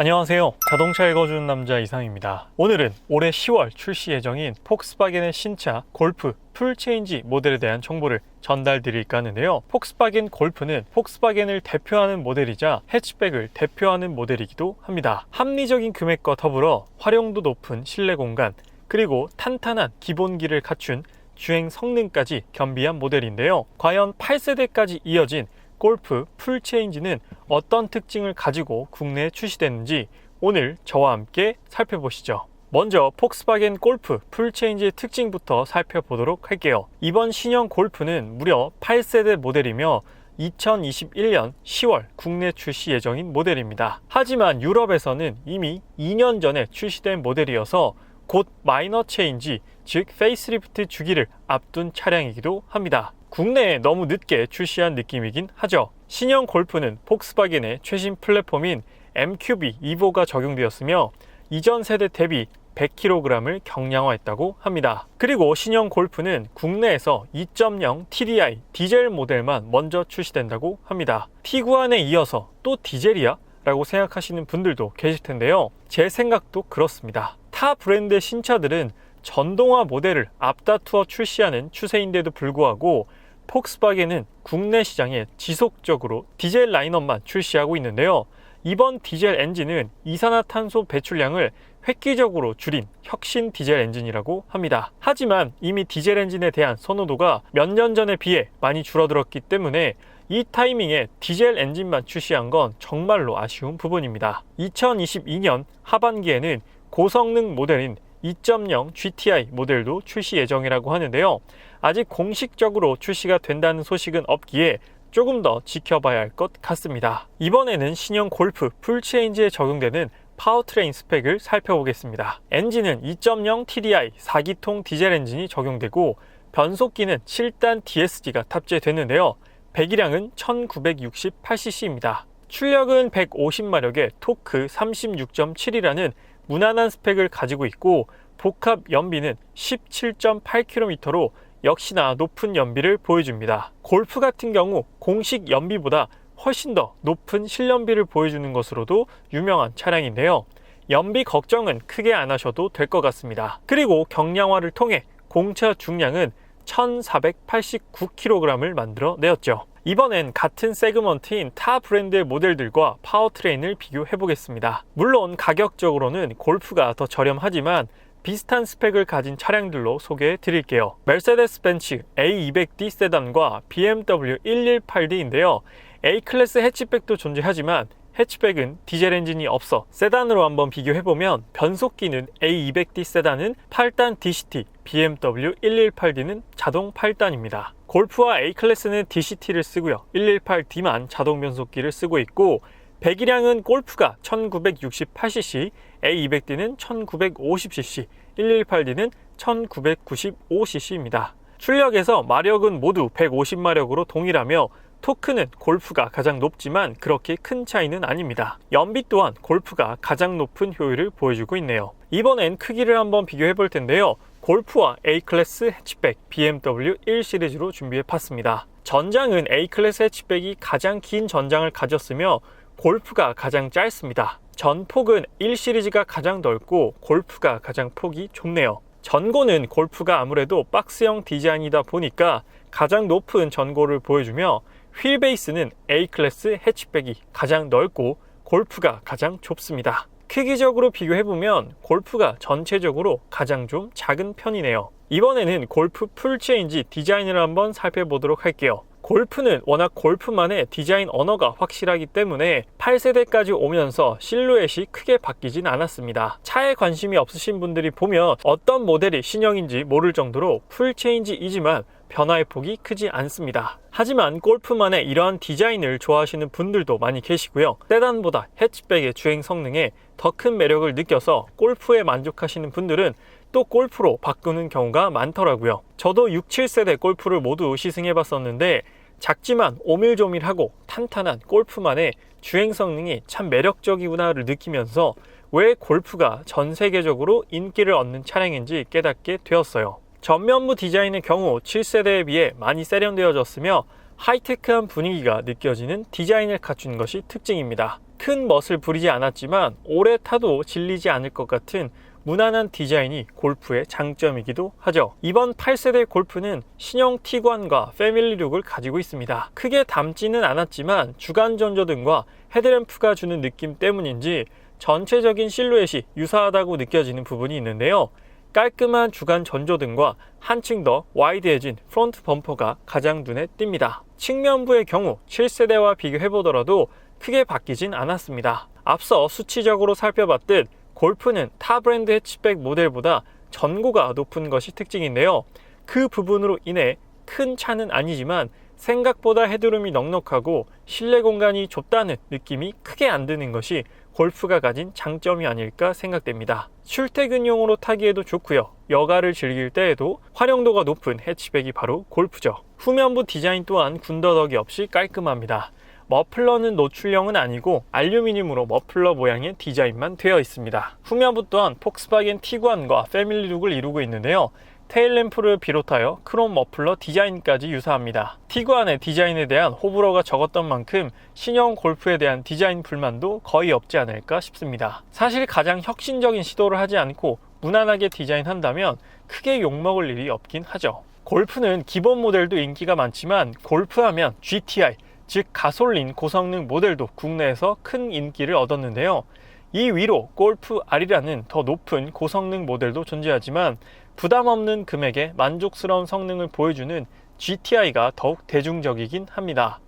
안녕하세요. 자동차 읽어주는 남자 이상입니다. 오늘은 올해 10월 출시 예정인 폭스바겐의 신차 골프 풀체인지 모델에 대한 정보를 전달드릴까 하는데요. 폭스바겐 골프는 폭스바겐을 대표하는 모델이자 해치백을 대표하는 모델이기도 합니다. 합리적인 금액과 더불어 활용도 높은 실내 공간, 그리고 탄탄한 기본기를 갖춘 주행 성능까지 겸비한 모델인데요. 과연 8세대까지 이어진 골프 풀체인지는 어떤 특징을 가지고 국내에 출시됐는지 오늘 저와 함께 살펴보시죠. 먼저 폭스바겐 골프 풀체인지의 특징부터 살펴보도록 할게요. 이번 신형 골프는 무려 8세대 모델이며 2021년 10월 국내 출시 예정인 모델입니다. 하지만 유럽에서는 이미 2년 전에 출시된 모델이어서 곧 마이너 체인지, 즉 페이스리프트 주기를 앞둔 차량이기도 합니다. 국내에 너무 늦게 출시한 느낌이긴 하죠. 신형 골프는 폭스바겐의 최신 플랫폼인 MQB EVO가 적용되었으며 이전 세대 대비 100kg을 경량화했다고 합니다. 그리고 신형 골프는 국내에서 2.0 TDI 디젤 모델만 먼저 출시된다고 합니다. Tiguan에 이어서 또 디젤이야? 라고 생각하시는 분들도 계실 텐데요. 제 생각도 그렇습니다. 타 브랜드의 신차들은 전동화 모델을 앞다투어 출시하는 추세인데도 불구하고 폭스바겐은 국내 시장에 지속적으로 디젤 라인업만 출시하고 있는데요. 이번 디젤 엔진은 이산화탄소 배출량을 획기적으로 줄인 혁신 디젤 엔진이라고 합니다. 하지만 이미 디젤 엔진에 대한 선호도가 몇 년 전에 비해 많이 줄어들었기 때문에 이 타이밍에 디젤 엔진만 출시한 건 정말로 아쉬운 부분입니다. 2022년 하반기에는 고성능 모델인 2.0 GTI 모델도 출시 예정이라고 하는데요. 아직 공식적으로 출시가 된다는 소식은 없기에 조금 더 지켜봐야 할 것 같습니다. 이번에는 신형 골프 풀체인지에 적용되는 파워트레인 스펙을 살펴보겠습니다. 엔진은 2.0 TDI 4기통 디젤 엔진이 적용되고 변속기는 7단 DSG가 탑재됐는데요. 배기량은 1968cc입니다. 출력은 150마력에 토크 36.7이라는 무난한 스펙을 가지고 있고 복합 연비는 17.8km로 역시나 높은 연비를 보여줍니다. 골프 같은 경우 공식 연비보다 훨씬 더 높은 실연비를 보여주는 것으로도 유명한 차량인데요. 연비 걱정은 크게 안 하셔도 될 것 같습니다. 그리고 경량화를 통해 공차 중량은 1489kg을 만들어내었죠. 이번엔 같은 세그먼트인 타 브랜드의 모델들과 파워트레인을 비교해 보겠습니다. 물론 가격적으로는 골프가 더 저렴하지만 비슷한 스펙을 가진 차량들로 소개해 드릴게요. 메르세데스 벤츠 A200D 세단과 BMW 118D인데요. A클래스 해치백도 존재하지만 해치백은 디젤 엔진이 없어 세단으로 한번 비교해보면 변속기는 A200D 세단은 8단 DCT, BMW 118D는 자동 8단입니다. 골프와 A클래스는 DCT를 쓰고요. 118D만 자동 변속기를 쓰고 있고 배기량은 골프가 1968cc, A200D는 1950cc, 118D는 1995cc입니다. 출력에서 마력은 모두 150마력으로 동일하며 토크는 골프가 가장 높지만 그렇게 큰 차이는 아닙니다. 연비 또한 골프가 가장 높은 효율을 보여주고 있네요. 이번엔 크기를 한번 비교해 볼 텐데요. 골프와 A클래스 해치백 BMW 1 시리즈로 준비해 봤습니다. 전장은 A클래스 해치백이 가장 긴 전장을 가졌으며 골프가 가장 짧습니다. 전폭은 1 시리즈가 가장 넓고 골프가 가장 폭이 좁네요. 전고는 골프가 아무래도 박스형 디자인이다 보니까 가장 높은 전고를 보여주며 휠 베이스는 A클래스 해치백이 가장 넓고 골프가 가장 좁습니다. 크기적으로 비교해보면 골프가 전체적으로 가장 좀 작은 편이네요. 이번에는 골프 풀체인지 디자인을 한번 살펴보도록 할게요. 골프는 워낙 골프만의 디자인 언어가 확실하기 때문에 8세대까지 오면서 실루엣이 크게 바뀌진 않았습니다. 차에 관심이 없으신 분들이 보면 어떤 모델이 신형인지 모를 정도로 풀체인지이지만 변화의 폭이 크지 않습니다. 하지만 골프만의 이러한 디자인을 좋아하시는 분들도 많이 계시고요. 세단보다 해치백의 주행 성능에 더 큰 매력을 느껴서 골프에 만족하시는 분들은 또 골프로 바꾸는 경우가 많더라고요. 저도 6, 7세대 골프를 모두 시승해 봤었는데 작지만 오밀조밀하고 탄탄한 골프만의 주행 성능이 참 매력적이구나를 느끼면서 왜 골프가 전 세계적으로 인기를 얻는 차량인지 깨닫게 되었어요. 전면부 디자인의 경우 7세대에 비해 많이 세련되어졌으며 하이테크한 분위기가 느껴지는 디자인을 갖춘 것이 특징입니다. 큰 멋을 부리지 않았지만 오래 타도 질리지 않을 것 같은 무난한 디자인이 골프의 장점이기도 하죠. 이번 8세대 골프는 신형 티구안과 패밀리룩을 가지고 있습니다. 크게 닮지는 않았지만 주간 전조등과 헤드램프가 주는 느낌 때문인지 전체적인 실루엣이 유사하다고 느껴지는 부분이 있는데요. 깔끔한 주간 전조등과 한층 더 와이드해진 프론트 범퍼가 가장 눈에 띕니다. 측면부의 경우 7세대와 비교해보더라도 크게 바뀌진 않았습니다. 앞서 수치적으로 살펴봤듯 골프는 타 브랜드 해치백 모델보다 전고가 높은 것이 특징인데요. 그 부분으로 인해 큰 차는 아니지만 생각보다 헤드룸이 넉넉하고 실내 공간이 좁다는 느낌이 크게 안 드는 것이 골프가 가진 장점이 아닐까 생각됩니다. 출퇴근용으로 타기에도 좋고요. 여가를 즐길 때에도 활용도가 높은 해치백이 바로 골프죠. 후면부 디자인 또한 군더더기 없이 깔끔합니다. 머플러는 노출형은 아니고 알루미늄으로 머플러 모양의 디자인만 되어 있습니다. 후면부 또한 폭스바겐 티구안과 패밀리룩을 이루고 있는데요. 테일램프를 비롯하여 크롬 머플러 디자인까지 유사합니다. 티구안의 디자인에 대한 호불호가 적었던 만큼 신형 골프에 대한 디자인 불만도 거의 없지 않을까 싶습니다. 사실 가장 혁신적인 시도를 하지 않고 무난하게 디자인한다면 크게 욕먹을 일이 없긴 하죠. 골프는 기본 모델도 인기가 많지만 골프하면 GTI, 즉 가솔린 고성능 모델도 국내에서 큰 인기를 얻었는데요. 이 위로 골프 R이라는 더 높은 고성능 모델도 존재하지만 부담 없는 금액에 만족스러운 성능을 보여주는 GTI가 더욱 대중적이긴 합니다.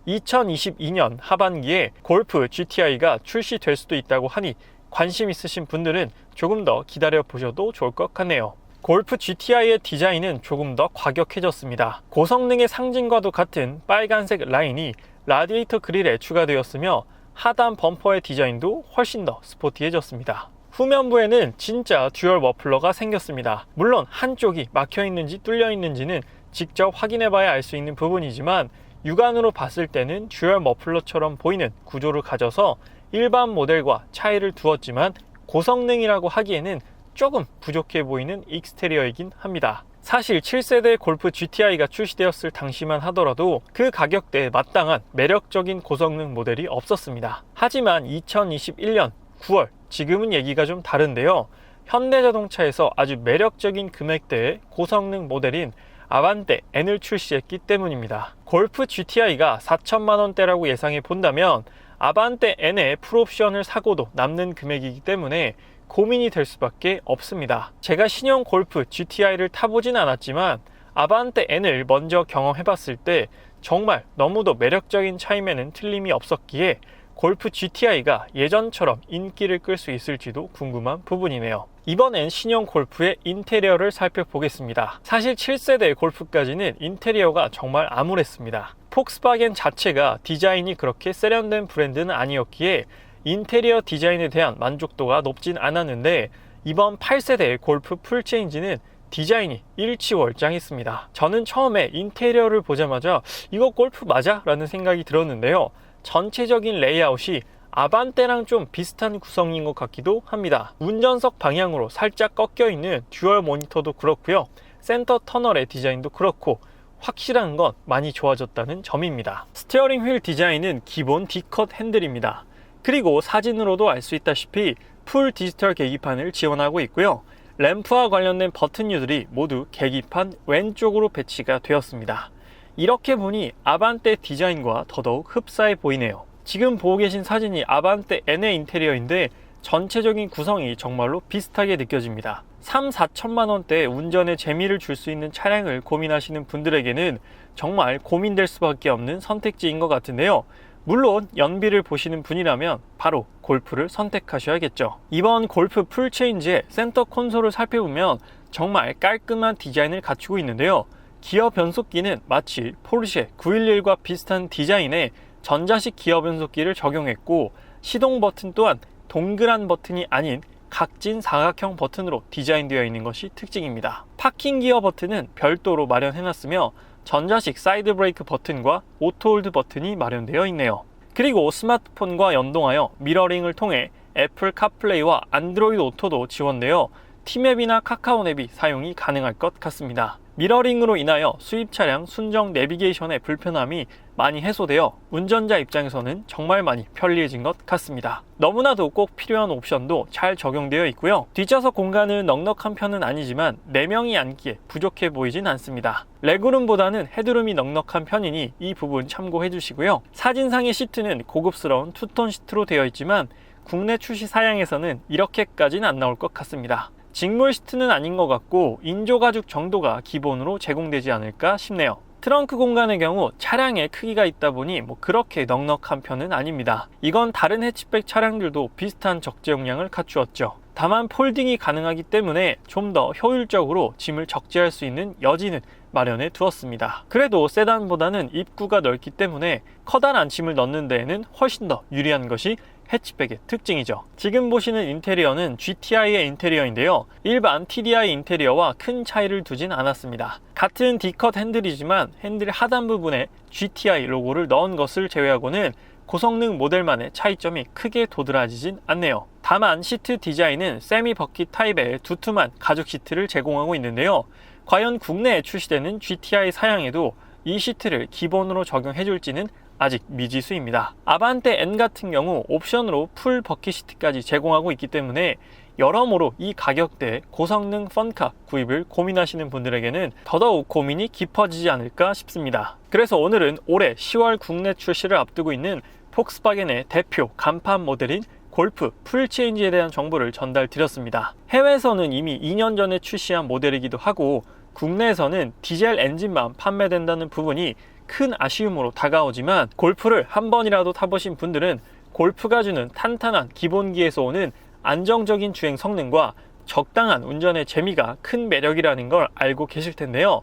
2022년 하반기에 골프 GTI가 출시될 수도 있다고 하니 관심 있으신 분들은 조금 더 기다려 보셔도 좋을 것 같네요. 골프 GTI의 디자인은 조금 더 과격해졌습니다. 고성능의 상징과도 같은 빨간색 라인이 라디에이터 그릴에 추가되었으며 하단 범퍼의 디자인도 훨씬 더 스포티해졌습니다. 후면부에는 진짜 듀얼 머플러가 생겼습니다. 물론 한쪽이 막혀있는지 뚫려있는지는 직접 확인해봐야 알 수 있는 부분이지만 육안으로 봤을 때는 듀얼 머플러처럼 보이는 구조를 가져서 일반 모델과 차이를 두었지만 고성능이라고 하기에는 조금 부족해 보이는 익스테리어이긴 합니다. 사실 7세대 골프 GTI가 출시되었을 당시만 하더라도 그 가격대에 마땅한 매력적인 고성능 모델이 없었습니다. 하지만 2021년 9월, 지금은 얘기가 좀 다른데요. 현대자동차에서 아주 매력적인 금액대의 고성능 모델인 아반떼 N을 출시했기 때문입니다. 골프 GTI가 4천만원대라고 예상해 본다면 아반떼 N의 풀옵션을 사고도 남는 금액이기 때문에 고민이 될 수밖에 없습니다. 제가 신형 골프 GTI를 타보진 않았지만 아반떼 N을 먼저 경험해봤을 때 정말 너무도 매력적인 차임에는 틀림이 없었기에 골프 GTI가 예전처럼 인기를 끌 수 있을지도 궁금한 부분이네요. 이번엔 신형 골프의 인테리어를 살펴보겠습니다. 사실 7세대 골프까지는 인테리어가 정말 암울했습니다. 폭스바겐 자체가 디자인이 그렇게 세련된 브랜드는 아니었기에 인테리어 디자인에 대한 만족도가 높진 않았는데 이번 8세대 골프 풀체인지는 디자인이 일치월장했습니다. 저는 처음에 인테리어를 보자마자 이거 골프 맞아? 라는 생각이 들었는데요. 전체적인 레이아웃이 아반떼랑 좀 비슷한 구성인 것 같기도 합니다. 운전석 방향으로 살짝 꺾여 있는 듀얼 모니터도 그렇고요. 센터 터널의 디자인도 그렇고 확실한 건 많이 좋아졌다는 점입니다. 스티어링 휠 디자인은 기본 D컷 핸들입니다. 그리고 사진으로도 알 수 있다시피 풀 디지털 계기판을 지원하고 있고요. 램프와 관련된 버튼류들이 모두 계기판 왼쪽으로 배치가 되었습니다. 이렇게 보니 아반떼 디자인과 더더욱 흡사해 보이네요. 지금 보고 계신 사진이 아반떼 N의 인테리어인데 전체적인 구성이 정말로 비슷하게 느껴집니다. 3-4천만원대에 운전에 재미를 줄 수 있는 차량을 고민하시는 분들에게는 정말 고민될 수밖에 없는 선택지인 것 같은데요. 물론 연비를 보시는 분이라면 바로 골프를 선택하셔야겠죠. 이번 골프 풀체인지의 센터 콘솔을 살펴보면 정말 깔끔한 디자인을 갖추고 있는데요. 기어 변속기는 마치 포르쉐 911과 비슷한 디자인의 전자식 기어 변속기를 적용했고 시동 버튼 또한 동그란 버튼이 아닌 각진 사각형 버튼으로 디자인되어 있는 것이 특징입니다. 파킹 기어 버튼은 별도로 마련해놨으며 전자식 사이드 브레이크 버튼과 오토홀드 버튼이 마련되어 있네요. 그리고 스마트폰과 연동하여 미러링을 통해 애플 카플레이와 안드로이드 오토도 지원되어 티맵이나 카카오맵이 사용이 가능할 것 같습니다. 미러링으로 인하여 수입 차량 순정 내비게이션의 불편함이 많이 해소되어 운전자 입장에서는 정말 많이 편리해진 것 같습니다. 너무나도 꼭 필요한 옵션도 잘 적용되어 있고요. 뒷좌석 공간은 넉넉한 편은 아니지만 4명이 앉기에 부족해 보이진 않습니다. 레그룸보다는 헤드룸이 넉넉한 편이니 이 부분 참고해 주시고요. 사진상의 시트는 고급스러운 투톤 시트로 되어 있지만 국내 출시 사양에서는 이렇게까지는 안 나올 것 같습니다. 직물 시트는 아닌 것 같고 인조가죽 정도가 기본으로 제공되지 않을까 싶네요. 트렁크 공간의 경우 차량의 크기가 있다 보니 그렇게 넉넉한 편은 아닙니다. 이건 다른 해치백 차량들도 비슷한 적재 용량을 갖추었죠. 다만 폴딩이 가능하기 때문에 좀 더 효율적으로 짐을 적재할 수 있는 여지는 마련해 두었습니다. 그래도 세단보다는 입구가 넓기 때문에 커다란 짐을 넣는 데에는 훨씬 더 유리한 것이 해치백의 특징이죠. 지금 보시는 인테리어는 GTI의 인테리어인데요. 일반 TDI 인테리어와 큰 차이를 두진 않았습니다. 같은 D컷 핸들이지만 핸들 하단 부분에 GTI 로고를 넣은 것을 제외하고는 고성능 모델만의 차이점이 크게 도드라지진 않네요. 다만 시트 디자인은 세미 버킷 타입의 두툼한 가죽 시트를 제공하고 있는데요. 과연 국내에 출시되는 GTI 사양에도 이 시트를 기본으로 적용해줄지는 아직 미지수입니다. 아반떼 N 같은 경우 옵션으로 풀 버킷 시트까지 제공하고 있기 때문에 여러모로 이 가격대에 고성능 펀카 구입을 고민하시는 분들에게는 더더욱 고민이 깊어지지 않을까 싶습니다. 그래서 오늘은 올해 10월 국내 출시를 앞두고 있는 폭스바겐의 대표 간판 모델인 골프 풀체인지에 대한 정보를 전달드렸습니다. 해외에서는 이미 2년 전에 출시한 모델이기도 하고 국내에서는 디젤 엔진만 판매된다는 부분이 큰 아쉬움으로 다가오지만 골프를 한 번이라도 타보신 분들은 골프가 주는 탄탄한 기본기에서 오는 안정적인 주행 성능과 적당한 운전의 재미가 큰 매력이라는 걸 알고 계실 텐데요.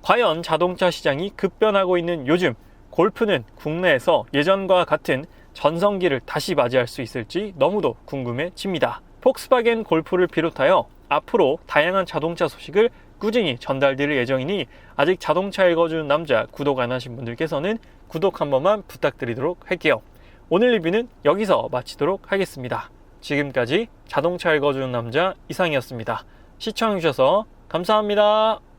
과연 자동차 시장이 급변하고 있는 요즘 골프는 국내에서 예전과 같은 전성기를 다시 맞이할 수 있을지 너무도 궁금해집니다. 폭스바겐 골프를 비롯하여 앞으로 다양한 자동차 소식을 꾸준히 전달드릴 예정이니 아직 자동차 읽어주는 남자 구독 안 하신 분들께서는 구독 한 번만 부탁드리도록 할게요. 오늘 리뷰는 여기서 마치도록 하겠습니다. 지금까지 자동차 읽어주는 남자 이상이었습니다. 시청해주셔서 감사합니다.